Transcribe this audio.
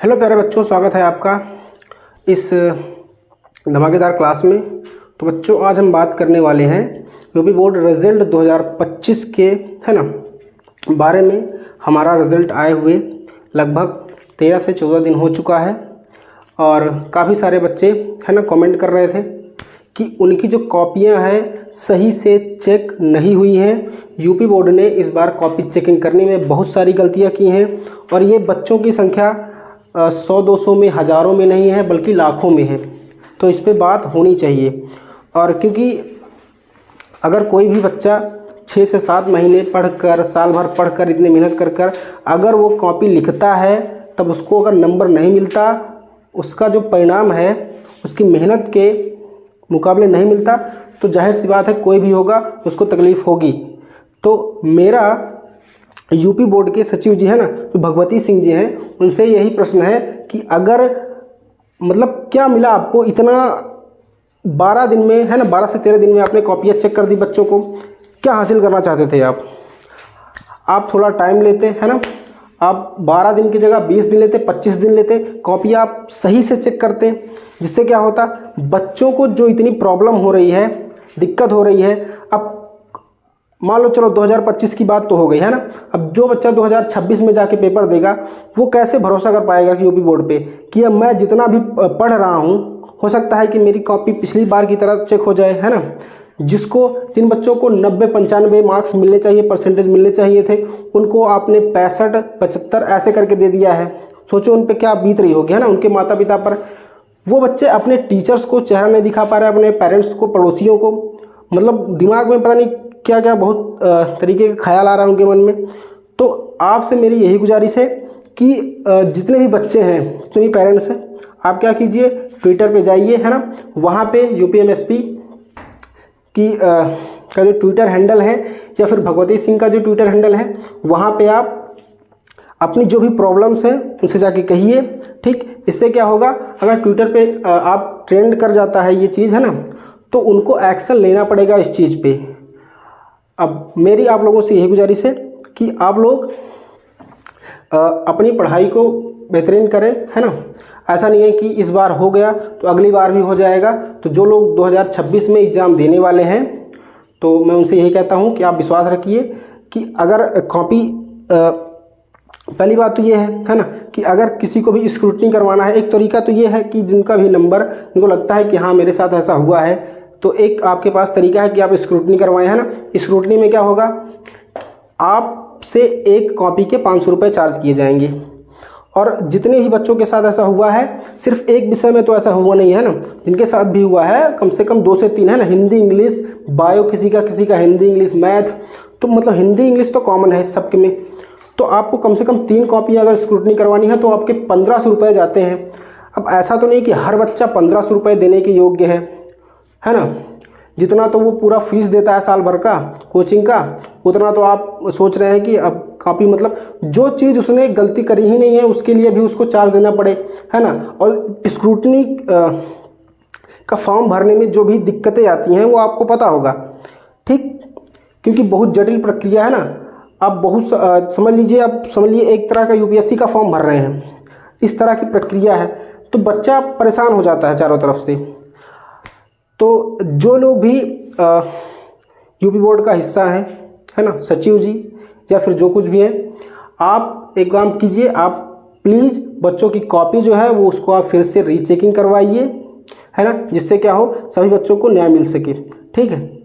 Hello प्यारे बच्चों, स्वागत है आपका इस धमाकेदार क्लास में। तो बच्चों, आज हम बात करने वाले हैं यूपी बोर्ड रिजल्ट 2025 के है ना बारे में। हमारा रिज़ल्ट आए हुए लगभग 13 से 14 दिन हो चुका है और काफ़ी सारे बच्चे है ना कमेंट कर रहे थे कि उनकी जो कॉपियां हैं सही से चेक नहीं हुई हैं। यूपी बोर्ड ने इस बार कॉपी चेकिंग करने में बहुत सारी गलतियां की हैं और ये बच्चों की संख्या 100-200 में, हज़ारों में नहीं है बल्कि लाखों में है। तो इस पे बात होनी चाहिए। और क्योंकि अगर कोई भी बच्चा 6 से 7 महीने पढ़कर, साल भर पढ़कर, इतनी मेहनत कर कर अगर वो कॉपी लिखता है, तब उसको अगर नंबर नहीं मिलता, उसका जो परिणाम है उसकी मेहनत के मुकाबले नहीं मिलता, तो जाहिर सी बात है कोई भी होगा उसको तकलीफ़ होगी। तो मेरा यूपी बोर्ड के सचिव जी है ना, जो भगवती सिंह जी हैं, उनसे यही प्रश्न है कि अगर मतलब क्या मिला आपको इतना 12 दिन में, है ना, 12 से 13 दिन में आपने कॉपियाँ चेक कर दी बच्चों को, क्या हासिल करना चाहते थे आप थोड़ा टाइम लेते है ना, आप 12 दिन की जगह 20 दिन लेते, 25 दिन लेते, कॉपियाँ आप सही से चेक करते, जिससे क्या होता, बच्चों को जो इतनी प्रॉब्लम हो रही है, दिक्कत हो रही है। अब मान लो चलो 2025 की बात तो हो गई है ना, अब जो बच्चा 2026 में जाके पेपर देगा वो कैसे भरोसा कर पाएगा कि यूपी बोर्ड पे कि अब मैं जितना भी पढ़ रहा हूँ, हो सकता है कि मेरी कॉपी पिछली बार की तरह चेक हो जाए, है ना। जिन बच्चों को 90-95 मार्क्स मिलने चाहिए, परसेंटेज मिलने चाहिए थे, उनको आपने 65-75 ऐसे करके दे दिया है। सोचो उन पर क्या बीत रही होगी, है ना, उनके माता पिता पर। वो बच्चे अपने टीचर्स को चेहरा नहीं दिखा पा रहे, अपने पेरेंट्स को, पड़ोसियों को, मतलब दिमाग में पता नहीं क्या क्या बहुत तरीके के ख्याल आ रहा है उनके मन में। तो आपसे मेरी यही गुजारिश है कि जितने भी बच्चे हैं, जितने भी पेरेंट्स हैं, आप क्या कीजिए, ट्विटर पे जाइए, है ना, वहाँ पे यूपीएमएसपी की का जो ट्विटर हैंडल है, या फिर भगवती सिंह का जो ट्विटर हैंडल है, वहाँ पे आप अपनी जो भी प्रॉब्लम्स हैं उनसे जाके कहिए। ठीक, इससे क्या होगा, अगर ट्विटर पे आप ट्रेंड कर जाता है ये चीज़, है ना, तो उनको एक्शन लेना पड़ेगा इस चीज़ पे। अब मेरी आप लोगों से यही गुजारिश है कि आप लोग अपनी पढ़ाई को बेहतरीन करें, है ना। ऐसा नहीं है कि इस बार हो गया तो अगली बार भी हो जाएगा। तो जो लोग 2026 में एग्ज़ाम देने वाले हैं, तो मैं उनसे यही कहता हूं कि आप विश्वास रखिए कि अगर कॉपी पहली बात तो ये है ना, कि अगर किसी को भी स्क्रूटनी करवाना है, एक तरीका तो ये है कि जिनका भी नंबर इनको लगता है कि हाँ मेरे साथ ऐसा हुआ है, तो एक आपके पास तरीका है कि आप स्क्रूटनी करवाएं, है ना। स्क्रूटनी में क्या होगा, आपसे एक कॉपी के 500 रुपये चार्ज किए जाएंगे। और जितने भी बच्चों के साथ ऐसा हुआ है, सिर्फ एक विषय में तो ऐसा हुआ नहीं है ना, जिनके साथ भी हुआ है कम से कम 2 से 3, है ना, हिंदी इंग्लिश बायो, किसी का हिंदी इंग्लिश मैथ, तो मतलब हिंदी इंग्लिश तो कॉमन है सबके में। तो आपको कम से कम 3 कॉपी अगर स्क्रूटनी करवानी है तो आपके 1500 रुपये जाते हैं। अब ऐसा तो नहीं कि हर बच्चा 1500 रुपये देने के योग्य है ना। जितना तो वो पूरा फीस देता है साल भर का कोचिंग का, उतना तो आप सोच रहे हैं कि अब काफ़ी, मतलब जो चीज़ उसने गलती करी ही नहीं है उसके लिए भी उसको चार्ज देना पड़े, है ना। और स्क्रूटनी का फॉर्म भरने में जो भी दिक्कतें आती हैं वो आपको पता होगा, ठीक, क्योंकि बहुत जटिल प्रक्रिया है ना। आप बहुत समझ लीजिए एक तरह का यूपीएससी का फॉर्म भर रहे हैं, इस तरह की प्रक्रिया है, तो बच्चा परेशान हो जाता है चारों तरफ से। तो जो लोग भी यूपी बोर्ड का हिस्सा है ना, सचिव जी या फिर जो कुछ भी है, आप एक काम कीजिए, आप प्लीज़ बच्चों की कॉपी जो है वो उसको आप फिर से रीचेकिंग करवाइए, है ना, जिससे क्या हो, सभी बच्चों को न्याय मिल सके। ठीक है।